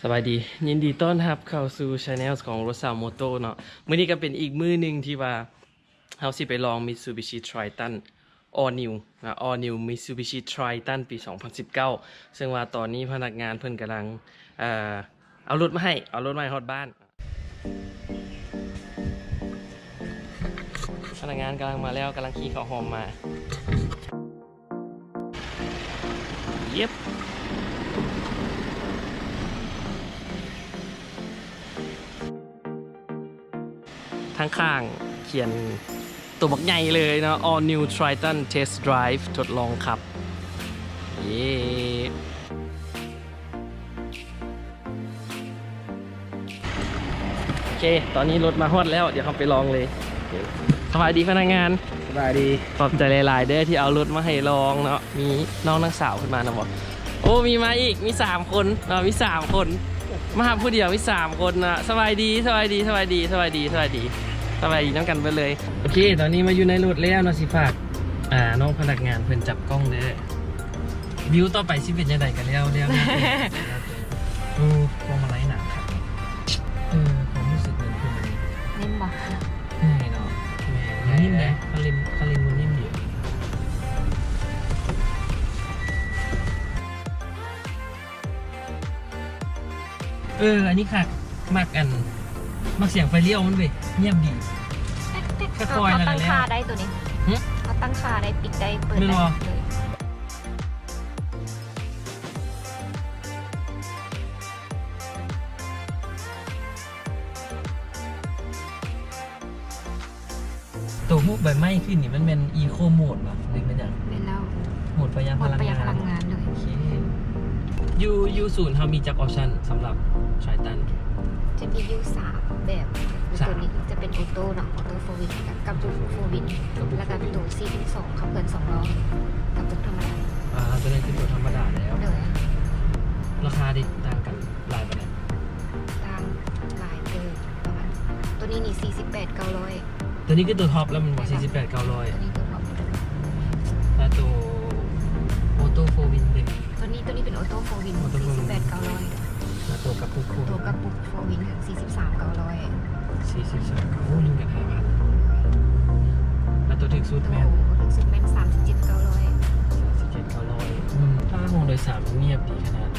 สบายดียินดีต้อนรับเข้าสู่ช anel ของรถสาวโมโตเนาะมื้อนี้ก็เป็นอีกมื้อหนึ่งที่ว่าเฮาสิไปลอง Mitsubishi Triton All New นะ All New Mitsubishi Triton ปี 2019 ซึ่งว่าตอนนี้พนักงานเพิ่นกำลังเอารถมาให้ฮอดบ้านพนักงานกำลังมาแล้วกำลังขี่เข้าหอมมาเย็บข้างๆเขียนตัวบักใหญ่เลยเนาะ All New Triton Test Drive ทดลองขับเย้โอเคตอนนี้รถมาฮอดแล้วเดี๋ยวเราไปลองเลยสวัสดีพนักงานสบายดีขอบใจหลายๆเด้อที่เอารถมาให้ลองเนาะมีน้องนักสาวขึ้นมานะบอกโอ้มีมาอีกมี3คนเนาะมี3คนมาหาผู้เดียวมี3คนนะสบายดีน้องกันไปเลยโอเคตอนนี้มาอยู่ในรถแล้วเนาะสิฝากน้องพนักงานเพิ่นจับกล้องเด้อบิวต่อไปสิเป็นยังไงกันแล้วพวงมาลัยหนักครับความรู้สึกมันคือนิ่มบ่ง่ายเนาะแม่นิ่มเลยคารินมันนิ่มอยู่อันนี้ค่ะมักเสียงไฟเลี้ยวมันเว้ยเงียบดีเขาตั้งค่าได้ตัวนี้เขาตั้งค่าได้ปิดได้เปิดได้เลยตัวพวกใบไม้ขึ้นนี่มันเป็นอีโคโหมดป่ะหรือเป็นอย่างเป็นแล้วโหมดประหยัดพลังงานเลยโอเคยูศูนย์เขามีจักรออปชั่นสำหรับชายตันจะมียู3แบบตัวนี้จะเป็นออโต้เนาะออโต้โฟวินกับตัวโฟวินแล้วก็ตัว4.2ขับเคลื่อน2ล้อกับตัวธรรมดาตัวนี้คือตัวธรรมดาแล้วราคาดิต่างกันหลายไปไหนต่างหลายเกินประมาณตัวนี้นี่48,900ตัวนี้คือตัวท็อปแล้วมันบอก48,900ตัวนี้ตัวท็อปแล้วตัวออโต้โฟวินเด็กตัวนี้เป็นออโต้โฟวิน48,900แล้วตัวกระปุกโฟวิน43,900โอ้ลิงกัน5,000แล้วตัวถึกสุดแม่37,900ถ้าห้องโดยสารเงียบดีขนาด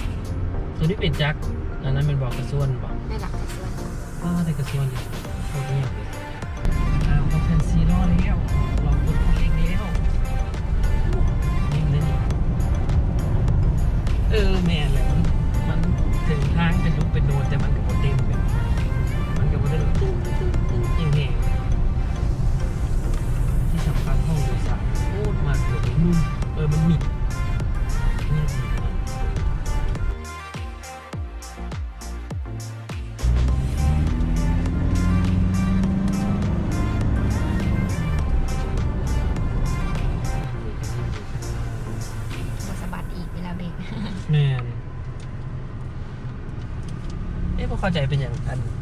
ตัวนี้เป็นจักอันนั้นเป็นบอกกระส่วนบอกไม่หลักกระส่วนแต่กระส่วนเนี่ยโคตรเงียบเลยเขาเป็นซีโร่แล้วลองกดคันเร่งแล้วนิ่งเลยแม่เลยมันถึงทางเป็นลุกเป็นโดนแต่มันก็บ่เต็มแบบมันก็บ่ได้ตึ้งยิงแหงที่สำคัญห้องโดยสารโคตรมากเลยนุ่มมันมิดเนี่ยดีมากสะบัดอีกเวลาเบรกแม่พวกเข้าใจเป็นอย่าง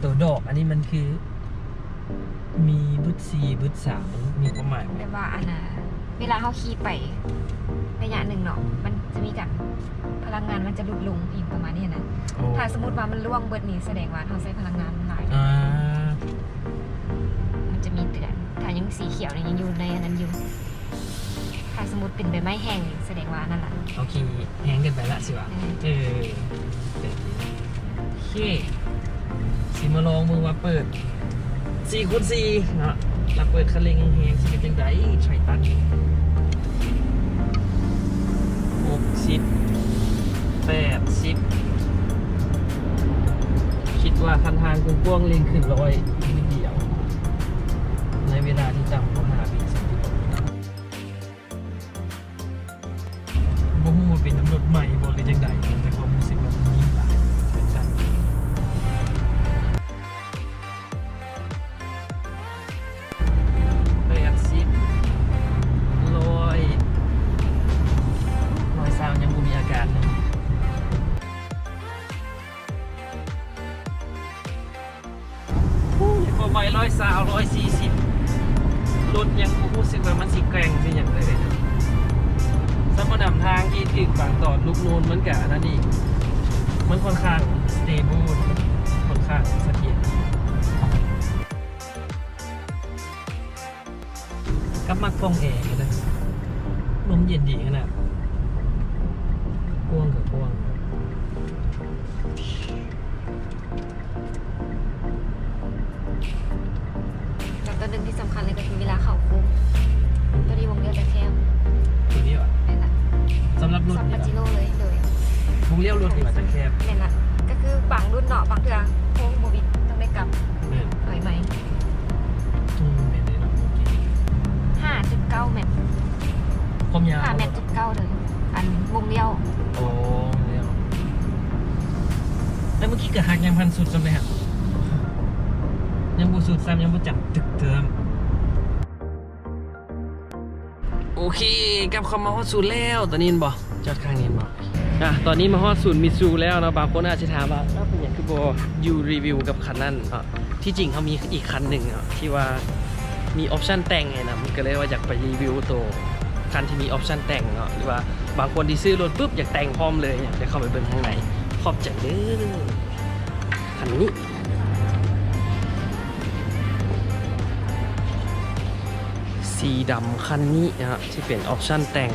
ตัวดอกอันนี้มันคือมีบึ้ด4บึ้ด3มีความหมายแต่ว่าอันน่ะเวลาเขาขี่ไประยะหนึ่งเนาะมันจะมีการพลังงานมันจะลดลงอีกประมาณนี้นะถ้าสมมติว่ามันล่วงเบิดนี้แสดงว่าเขาใช้พลังงานหลายมันจะมีเตือนถ้ายังสีเขียวยังอยู่ในอันนั้นอยู่ถ้าสมมติเป็นใบไม้แห้งแสดงว่านั่นแหละโอเคแห้งกันไปละสิวะโอเคสิมาลองมือว่าเปิด4x4เนาะแล้วเปิดคันเร่งแห้งสิเป็นจังไดใช้ตัน60 80คิดว่าคันทางกว้างๆเร่งขึ้น100นิดเดียวในเวลาที่จำเขา5 ปี10 ปีบ่ฮู้ว่าเป็นน้ำรถใหม่บ่หรือจังไดแต่ความรู้สึกว่ามันยิ่งหลายเป็นกันยังบ่มีอาการเลยพอไป120 140รถยังรู้สึกว่ามันสิแกร่งเป็นอย่างไรเลยสมดำทางที่ถึงฝั่งต่อลูกนูนเหมือนกับนั่นนี่มันค่อนข้างสเต stable ค่อนข้างเสถียรกับมักฟองแอร์นะลมเย็นดีขนาดกว้างกับกว้างแต่ตัวหนึ่งที่สำคัญเลยก็คือเวลาเข้าโค้งตัวนี้วงเลี้ยวจะแคบ ตัวนี้อ่ะ นั่นแหละ สำหรับรุ่น ซับ นี้ ปาจิโร่เลยโดยว งเลี้ยวรุ่นนี้มันจะแคบ นั่นแหละก็คือบางรุ่นเนาะบางเทื่อโค้งโมบิดต้องได้กลับ เนี่ย หน่อยไหม เป็นได้เนาะโอเค 5.9 เมตร ความยาว 5 เมตร.9เลยอันวงเลี้ยว โอ้เลี้ยวแล้วเมื่อกี้เกิดหักยังพันสุดจำได้ฮะยังบูสุดซ้ำยังบูจับตึกเติมโอเคกลับเข้ามาฮอดศูนย์แล้วตอนนี้บ่จอดข้างนี้บ่ตอนนี้มาฮอดศูนย์มิตซูแล้วนะบางคนอาจจะถามว่าเป็นอย่างคือบ่อยู่รีวิวกับคันนั้นที่จริงเขามีอีกคันหนึ่งที่ว่ามีออปชั่นแต่งไงนะมันก็เลยว่าอยากไปรีวิวตัวคันที่มีออปชั่นแต่งหรือว่าบางคนที่ซื้อรถปุ๊บอยากแต่งพร้อมเลยอยากจะเข้าไปเบิ่งข้างในขอบใจเด้อคันนี้สีดำคันนี้ที่เป็นออปชั่นแต่ง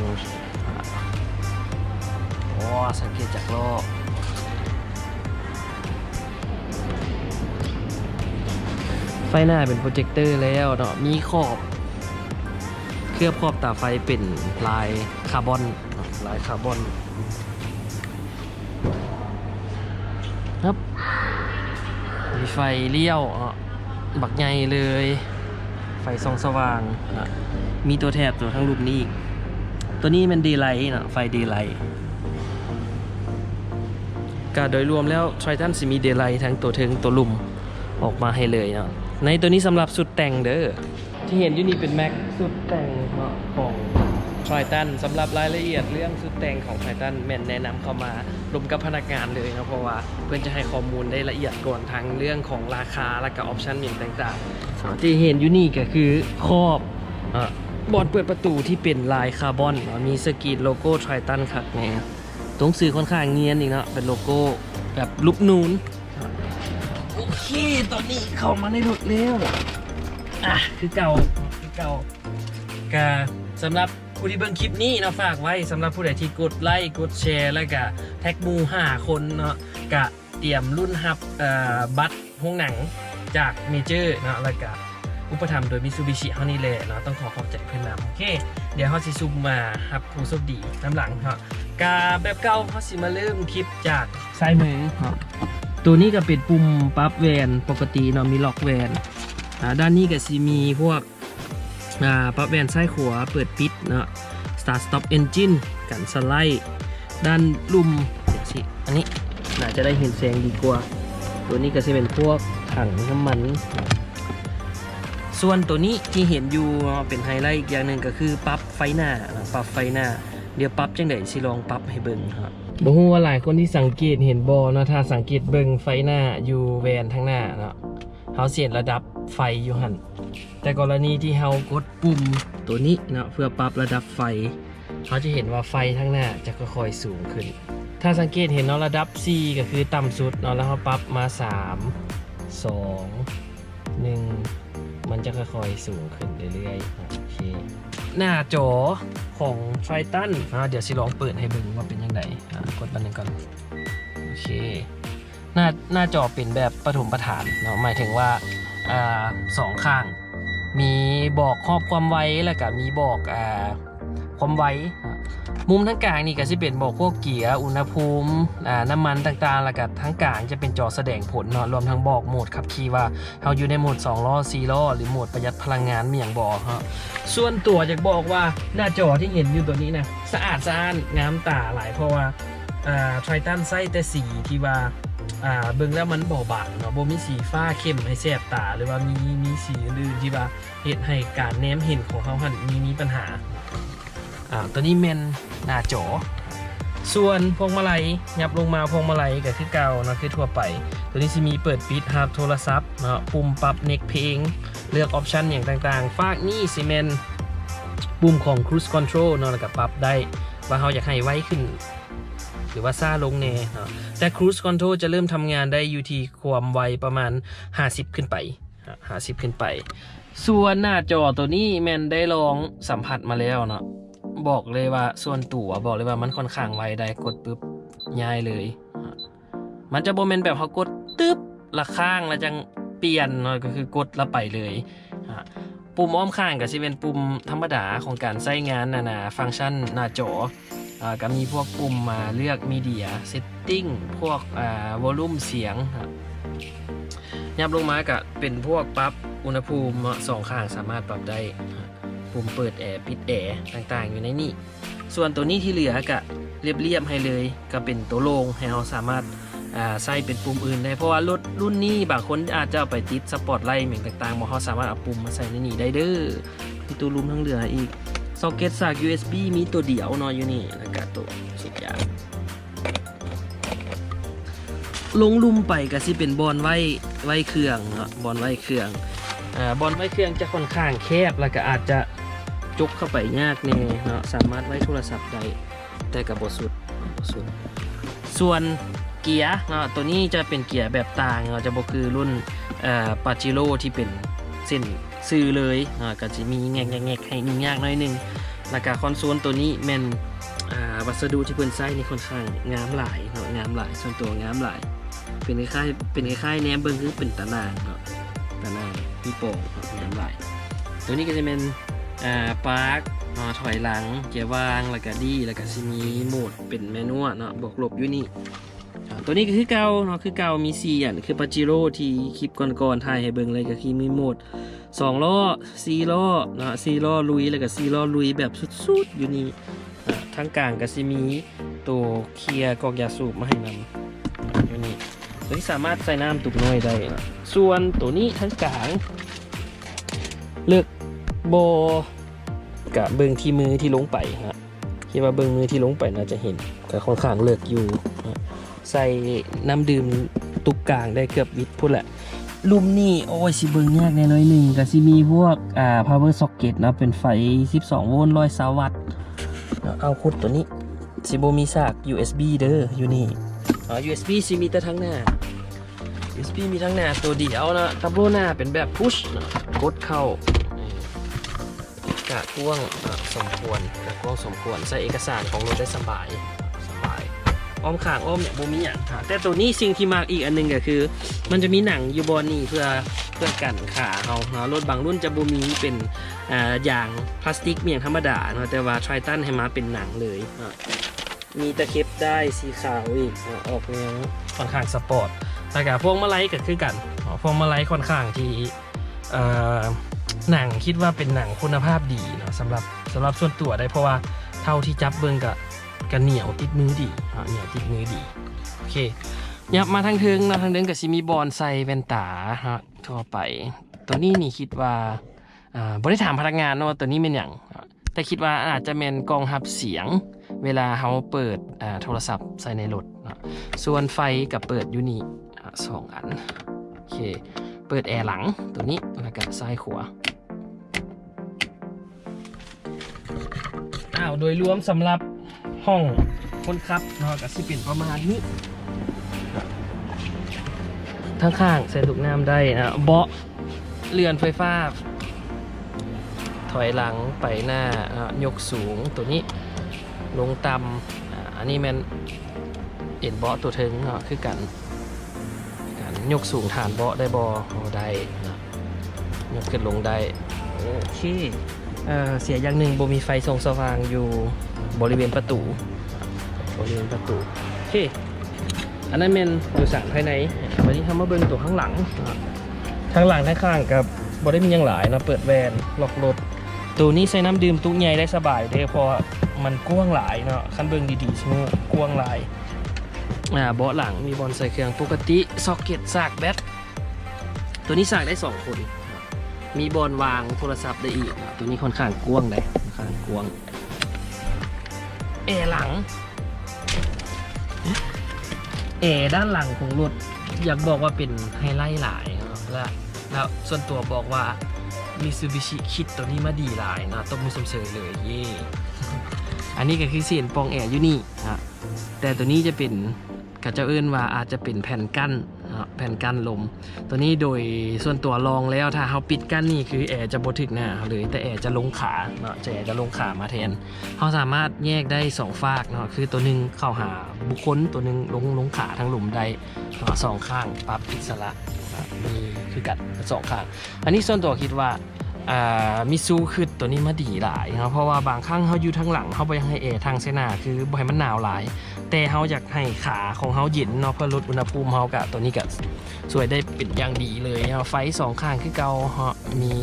สังเกตจากล้อไฟหน้าเป็นโปรเจคเตอร์แล้วเนาะมีขอบเคลือบขอบตาไฟเป็นลายคาร์บอนลายคาร์บอนครับมีไฟเลี้ยวบักใหญ่เลยไฟส่องสว่างมีตัวแถบตัวทั้งรูปนี้อีกตัวนี้มันเดย์ไลท์เนาะไฟเดย์ไลท์ก็โดยรวมแล้ว Triton สิมีเดย์ไลท์ทั้งตัวเทิงตัวลุ่มออกมาให้เลยเนาะในตัวนี้สำหรับสุดแต่งเด้อที่เห็นอยู่นี่เป็นแม็กสุดแต่งเนาะของ Triton สำหรับรายละเอียดเรื่องสุดแต่งของ Triton แม่นแนะนำเข้ามารวมกับพนักงานเลยนะเพราะว่าเพื่อนจะให้ข้อมูลได้ละเอียดก่อนทั้งเรื่องของราคาและก็ออปชั่นอย่างต่างๆที่เห็นอยู่นี่ก็คือครอบบอร์ดเปิดประตูที่เป็นลายคาร์บอนมีสกรีนโลโก้ Triton ครับไงตรงสื่อค่อนข้างเนียนอีกเนาะเป็นโลโก้แบบลูกนูนโอเคตอนนี้เข้ามาในรถแล้วคือเก่าก็สำหรับผู้ที่เบิ่งคลิปนี้เนาะฝากไว้สำหรับผู้ใดที่กดไลค์กดแชร์แล้วก็แท็กหมู่5คนเนาะก็เตรียมรุ่นฮับบัตรห้องหนังจากเมเจอร์เนาะแล้วก็อุปถัมภ์โดยมิตซูบิชิเฮานี่แหละเนาะต้องขอบใจเพื่อนนำโอเคเดี๋ยวเขาสิซุ่มมาฮับผู้โชคดีน้ำหลังเนาะกาแบบเก่าเขาสิมาเริ่มคลิปจากซ้ายมือเนาะตัวนี้ก็เป็นปุ่มปรับแวนปกติเนาะมีล็อกแวนด้านนี้ก็สิมีพวกปรับแวนซ้ายขวาเปิดปิดเนาะ start stop engine กันสไลด์ด้านลุ่มสิอันนี้น่าจะได้เห็นแสงดีกว่าตัวนี้ก็จะเป็นพวกถังน้ำมันส่วนตัวนี้ที่เห็นอยู่เป็นไฮไลท์อีกอย่างหนึ่งก็คือปรับไฟหน้าปรับไฟหน้าเดี๋ยวปรับจังไดสิลองปรับให้เบิ่งครับบ่ฮู้ว่าหลายคนที่สังเกตเห็นบ่เนาะถ้าสังเกตเบิ่งไฟหน้าอยู่แวนทางหน้าเนาะเฮาเสียระดับไฟอยู่หั่นแต่กรณีที่เฮากดปุ่มตัวนี้เนาะเพื่อปรับระดับไฟเขาจะเห็นว่าไฟทางหน้าจะค่อยๆสูงขึ้นถ้าสังเกตเห็นเนาะระดับ C ก็คือต่ำสุดเนาะแล้วเฮาปรับมา3 2 1มันจะค่อยๆสูงขึ้นเรื่อยๆโอเคหน้าจอของ Triton เดี๋ยวสิลองเปิดให้เบิ่งว่าเป็นยังไงกดบันหนึ่งก่อนโอเคหน้าจอเป็นแบบปฐมประฐานเนาะหมายถึงว่าสองข้างมีบอกครอบความไวแล้วก็มีบอกความไวมุมทั้งกลางนี่ก็จะเป็นบอกพวกเกียร์อุณหภูมิน้ำมันต่างๆแล้วก็ทั้งกลางจะเป็นจอแสดงผลเนาะรวมทั้งบอกโหมดขับขี่ว่าเราอยู่ในโหมด2ล้อ4ล้อหรือโหมดประหยัดพลังงานมีอย่างบอกฮะส่วนตัวอยากบอกว่าหน้าจอที่เห็นอยู่ตัวนี้นะสะอาดสะอ้านงามตาหลายเพราะว่าTriton ใส่แต่สีที่ว่าเบิ่งแล้วมันบ่บางเนาะบ่มีสีฟ้าเข้มให้แสบตาหรือว่ามีสีอื่นที่ว่าเฮ็ดให้การแนมเห็นของเขาหั่นมีปัญหาตัวนี้แม่นหน้าจอส่วนพวงมาลัยยับลงมาพวงมาลัยก็คือเก่าเนาะคือทั่วไปตัวนี้สิมีเปิดปิดฮับโทรศัพท์เนาะปุ่มปรับเน็กเพลงเลือกออปชันอย่างต่างๆฝากนี่สิแม่นปุ่มของ Cruise Control เนาะแล้วก็ปรับได้ว่าเราอยากให้ไวขึ้น หรือว่าซ่าลงแน่เนาะแต่ Cruise Control จะเริ่มทำงานได้อยู่ที่ความไวประมาณ50ขึ้นไป50ขึ้นไปส่วนหน้าจอตัวนี้แมนได้ลองสัมผัสมาแล้วเนาะบอกเลยว่าส่วนตัวบอกเลยว่ามันค่อนข้างไวได้กดปุ๊บย้ายเลยมันจะโมเมนแบบเขากดตึ๊บละข้างแล้วจังเปลี่ยนเนาะก็คือกดแล้วไปเลยปุ่มอ้อมข้างก็จะเป็นปุ่มธรรมดาของการใช้งานนาฟังก์ชันหน้าจอก็มีพวกปุ่มมาเลือกมีเดียเซตติ้งพวกวอลลุ่มเสียงยับลงมาก็เป็นพวกปรับอุณหภูมิสองข้างสามารถปรับได้ปุ่มเปิดแอร์ปิดแอร์ต่างๆอยู่ในนี้ส่วนตัวนี้ที่เหลือก็เรียบๆให้เลยก็เป็นตัวโล่งให้เราสามารถใส่เป็นปุ่มอื่นได้เพราะว่ารถรุ่นนี้บางคนอาจจะเอาไปติดสปอตไลท์เหมือนต่างๆเขาสามารถเอาปุ่มมาใส่ในนี้ได้เด้อมีตัวรูมทั้งเหลืออีกซ็อกเก็ตสาก USB มีตัวเดียวเนาะอยู่นี่แล้วก็ตัวสุดยอดลงลุ่มไปก็สิเป็นบอลไว้เครื่องเนาะบอลไว้เครื่องบอลไว้เครื่องจะค่อนข้างแคบแล้วก็อาจจะจกเข้าไปยากแน่เนาะสามารถไว้โทรศัพท์ได้แต่กับบสุดส่วนเกียร์เนาะตัวนี้จะเป็นเกียร์แบบต่างเนาะจะบอกคือรุ่นปาจิโร่ที่เป็นเส้นซื้อเลยก็จะมีแงกให้นิ่งยากน้อยนึงแล้วก็คอนโซลตัวนี้แม่นวัสดุที่เพิ่นใช้นี่ค่อนข้างงามหลายเนาะงามหลายส่วนตัวงามหลายเป็นคล้ายแนมเบิ่งคือเป็นตะนางเนาะตะนางมีโป่งงามหลายตัวนี้ก็จะเป็นปาร์คถอยหลังเกียร์ว่างแล้วก็ดีแล้วก็สิมีโหมดเป็นแมนนวลเนาะบวกลบอยู่นี่ตัวนี้ก็คือเก่าเนาะคือเก่ามี4อย่างคือปาจิโร่ที่คลิปก่อนๆถ่ายให้เบิ่งเลยก็คือมีโหมด2ล้อ4ล้อเนาะ4ล้อลุยแล้วก็4ล้อลุยแบบสุดๆอยู่นี่ทางกลางก็สิมีตัวเคลียร์กอกยาสูบมาให้นำอยู่นี่ตัวนี้สามารถใส่น้ำตุกน้อยได้ส่วนตัวนี้ทางกลางเลือกโบกับเบิ่งที่มือที่ลงไปฮะคิดว่าเบิ่งมือที่ลงไปน่าจะเห็นแต่ค่อนข้างเลือกอยู่ใส่น้ำดื่มตุกกลางได้เกือบวิดพุ่นแหละลุมนี่โอ้ยสิเบิ่งยากแน่น้อยหนึ่งก็สิมีพวกpower socket นะเป็นไฟ12โวลต์120วัตต์เอาคุดตัวนี้สิบ่มีสาก USB เด้ออยู่นี่USB สิมีแต่ทั้งหน้า USB มีทั้งหน้าตัวเดียวนะตับโลหน้าเป็นแบบ push นะกดเข้ากะกว้างสมควรใส่เอกสารของรถได้สบายอ้อมข้างอ้อมเนี่ยบ่มีอย่างแต่ตัวนี้สิ่งที่มากอีกอันนึงก็คือมันจะมีหนังอยู่บนนี่เพื่อกันขาเอารถบางรุ่นจะบ่มีเป็นอย่างพลาสติกเมียงธรรมดาแต่ว่า Triton ให้มาเป็นหนังเลยมีตะเข็บได้สีขาวอีกออกแนวค่อนข้างสปอร์ตแต่กับพวงมาลัยก็คือกันพวงมาลัยค่อนข้างที่หนังคิดว่าเป็นหนังคุณภาพดีเนาะสำหรับส่วนตัวได้เพราะว่าเท่าที่จับเบิ่งก็เหนียวติดมือดีโอเคยับมาทางเทิงนะทางเทิงก็สิมีบอลใส่แว่นตาทั่วไปตัวนี้นี่คิดว่าบริถามพนักงานนะว่าตัวนี้เป็นอย่างแต่คิดว่าอาจจะเป็นกองรับเสียงเวลาเขาเปิดโทรศัพท์ใส่ในรถส่วนไฟกับเปิดอยู่นี่2อันโอเคเปิดแอร์หลังตัวนี้แล้วก็ซ้ายขวาโดยรวมสำหรับห้องคนขับก็สิเป็นประมาณนี้ทั้งข้างใส่ถุงน้ำได้เบาะเรือนไฟฟ้าถอยหลังไปหน้ายกสูงตัวนี้ลงต่ำอันนี้มันเอ็นเบาะตัวเทิงคือกันยกสูงฐานเบาะได้ได้ยกขึ้นลงได้โอเคเสียอย่างหนึ่งบ่มีไฟส่องสว่างอยู่บริเวณประตูโอเคอันนั้นเป็นอยู่สารภายในวันนี้ทำมาเบิ่งตัวข้างหลังข้างกับบริเวณยังหลายเปิดแวนล็อกรถตัวนี้ใส่น้ำดื่มตุกใหญ่ได้สบายเลยเพราะมันกว้างหลายคันเบิ่งดีๆชั่วกว้างหลายเบาะหลังมีบอลใส่เครื่องปกติซ็อกเก็ตสากแบตตัวนี้สากได้2คนมีบอลวางโทรศัพท์ได้อีกตัวนี้ค่อนข้างกว้างเลยแอร์หลังแอร์ด้านหลังของรถอยากบอกว่าเป็นไฮไลท์หลายแล้วส่วนตัวบอกว่า Mitsubishi คิดตัวนี้มาดีหลายตบมือสมเสยเลยเย่อันนี้ก็คือเสียงปองแอร์อยู่นี่ แต่ตัวนี้จะเป็นกระเจ้าเอิ้นว่าอาจจะเป็นแผ่นกั้นแผ่นกั้นลมตัวนี้โดยส่วนตัวลองแล้วถ้าเขาปิดกั้นนี่คือแอร์จะบ่ถึกหน้าเลยแต่แอร์จะลงขาเนาะแอร์จะลงขามาแทนเขาสามารถแยกได้2ฝากเนาะคือตัวหนึ่งเข้าหาบุคคลตัวหนึ่งลงขาทั้งหลุมได้สองข้างปรับอิสระมีคือกัด2ข้างอันนี้ส่วนตัวคิดว่ามิซูคือตัวนี้มาดีหลายครับเพราะว่าบางครั้งเขาอยู่ทางหลังเขาไปให้แอร์ทางเสนาคือบ่ให้มันหนาวหลายแต่เขาอยากให้ขาของเขาเย็นเนาะเพื่อลดอุณหภูมิเขากะตัวนี้ก็ช่วยได้เป็นอย่างดีเลยไฟ2ข้างคือเก่ามี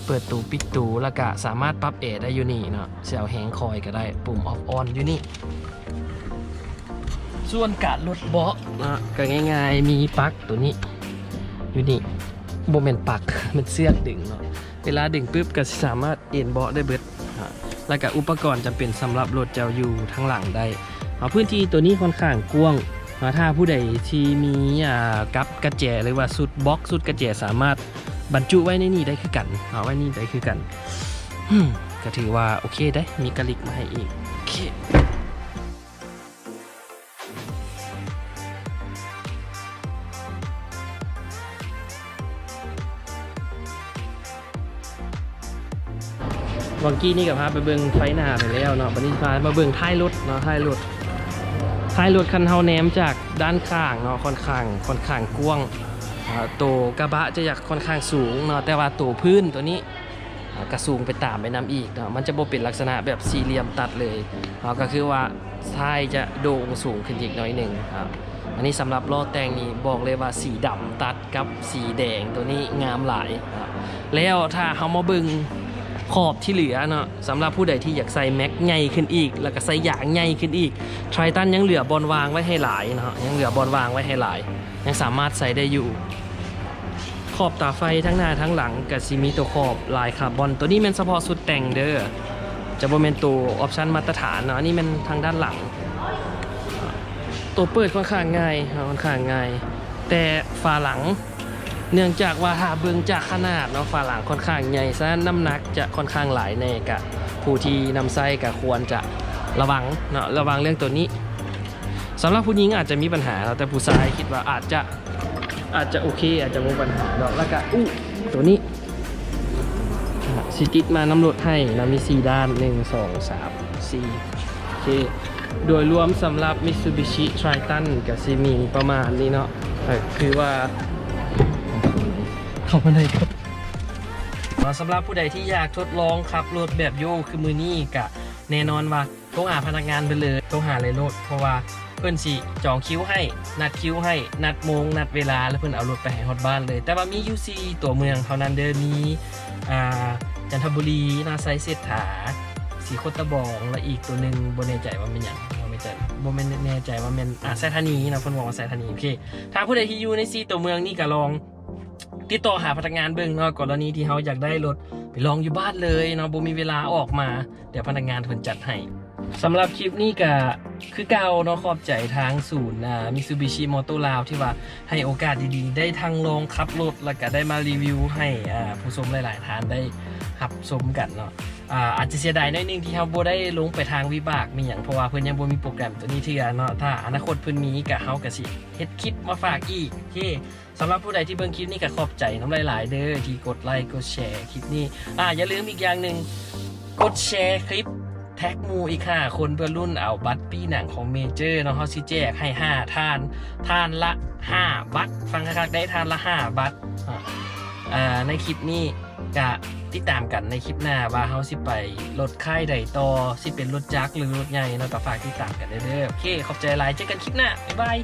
เปิดตูปิดตูแล้วก็สามารถปรับแอร์ได้อยู่นี่เนาะเสียวแฮงคอยก็ได้ปุ่มออฟออนอยู่นี่ส่วนการลดเบาะนะก็ง่ายๆมีปลั๊กตัวนี้อยู่นี่โมเมนต์ปลั๊กมันเสียกดึงเนาะเวลาดึงปุ๊บก็สามารถเอ็นเบาะได้เบิดแล้วก็อุปกรณ์จะเป็นสำหรับรถเจ้าอยู่ทั้งหลังได้พื้นที่ตัวนี้ค่อนข้างกว้างถ้าผู้ใดที่มีกับกระแจหรือว่าสุดบล็อกสุดกระแจสามารถบรรจุไว้ในนี่ได้คือกันเอาไว้นี่ได้คือกันก็ถือว่าโอเคได้มีกระลิกมาให้อีกโอเควังกี้นี่กับพาไปเบิ่งไฟหน้าไปแล้วเนาะวันนี้พามาเบิ่งท้ายรถเนาะท้ายรถคันเฮาแนมจากด้านข้างเนาะค่อนข้างกว้างตัวกระบะจะอยากค่อนข้างสูงเนาะแต่ว่าตัวพื้นตัวนี้กระสูงไปตามไปน้ำอีกเนาะมันจะบ่เป็นลักษณะแบบสี่เหลี่ยมตัดเลยก็คือว่าท้ายจะโด่งสูงขึ้นอีกหน่อยหนึ่งอันนี้สำหรับล้อแต่งนี่บอกเลยว่าสีดำตัดกับสีแดงตัวนี้งามหลายแล้วถ้าเฮามาเบิ่งขอบที่เหลือเนาะสำหรับผู้ใดที่อยากใส่แม็กใหญ่ขึ้นอีกแล้วก็ใส่ยางใหญ่ขึ้นอีกไทรตันยังเหลือบอลวางไว้ให้หลายเนาะยังเหลือบอลวางไว้ให้หลายยังสามารถใส่ได้อยู่ขอบตาไฟทั้งหน้าทั้งหลังกับซีมีตัวขอบลายคาร์บอนตัวนี้เป็นเฉพาะสุดแต่งเด้อจะบ่เป็นตัวออปชั่นมาตรฐานเนาะอันนี้มันทางด้านหลังตัวเปิดค่อนข้างง่ายแต่ฝาหลังเนื่องจากว่าถ้าเบิ่งจากขนาดเนาะฝาหลังค่อนข้างใหญ่ซะน้ำหนักจะค่อนข้างหลายแน่กะผู้ที่นำไส้ก็ควรจะระวังเนาะระวังเรื่องตัวนี้สำหรับผู้หญิงอาจจะมีปัญหาแต่ผู้ชายคิดว่าอาจจะโอเคอาจจะมีปัญหาเนาะแล้วก็ตัวนี้สิติดมาน้ำรถให้นะมี4ด้าน1 2 3 4โอเคโดยรวมสำหรับ Mitsubishi Triton กับซีมีประมาณนี้เนาะคือว่าเข้ามาได้ครับสำหรับผู้ใดที่อยากทดลองขับรถแบบโยคือมือนี้กะแน่นอนว่าโทรหาพนักงานไปเลยโทรหาเลยรถเพราะว่าเพื่อนสิจองคิวให้นัดคิวให้นัดโมงนัดเวลาแล้วเพื่อนเอารถไปให้ฮอดบ้านเลยแต่ว่ามี UC ตัวเมืองเท่านั้นเดิมมีจันทบุรีนาไซเศรษฐาสีโคตรบองและอีกตัวหนึ่งบนแน่ใจว่าเป็นอย่างบนแน่ใจว่าเป็นสายธานีนะเพื่อนบอกว่าสายธานีโอเคถ้าผู้ใดที่อยู่ในซีตัวเมืองนี่ก็ลองติดต่อหาพนักงานเบิ่งเนาะกรณีที่เขาอยากได้รถไปลองอยู่บ้านเลยเนาะบ่มีเวลาออกมาเดี๋ยวพนักงานเพิ่นจัดให้สำหรับคลิปนี้ก็คือเก่าเนาะขอบใจทางศูนย์Mitsubishi Moto Lào ที่ว่าให้โอกาสดีๆได้ทางลองขับรถแล้วก็ได้มารีวิวให้ผู้ชมหลายๆท่านได้รับชมกันเนาะอาจจะเสียดายหน่อยนึงที่เขาบ่ได้ลงไปทางวิบากมีอย่างเพราะว่าเพิ่นยังบ่มีโปรแกรมตัวนี้เทื่อเนาะถ้าอนาคตเพิ่นมีก็เฮาก็สิเฮ็ดคลิปมาฝากอีกโอเคสำหรับผู้ใดที่เบิ่งคลิปนี้ก็ขอบใจน้ำหลายๆเด้อที่กดไลค์กดแชร์คลิปนี้อย่าลืมอีกอย่างหนึ่งกดแชร์คลิปแท็กมูอีก5คนเพื่อรุ่นเอาบัตรปีหนังของเมเจอร์เนาะเขาสิแจกให้5ท่านละ5บัตรฟังคักๆได้ท่านละ5บัตรในคลิปนี้ก็ติดตามกันในคลิปหน้าว่าเขาสิไปรถค่ายใดต่อสิเป็นรถจักรหรือรถใหญ่เนาะก็ฝากติดตามกันเด้อโอเคขอบใจหลายเจอกันคลิปหน้าบ๊ายบาย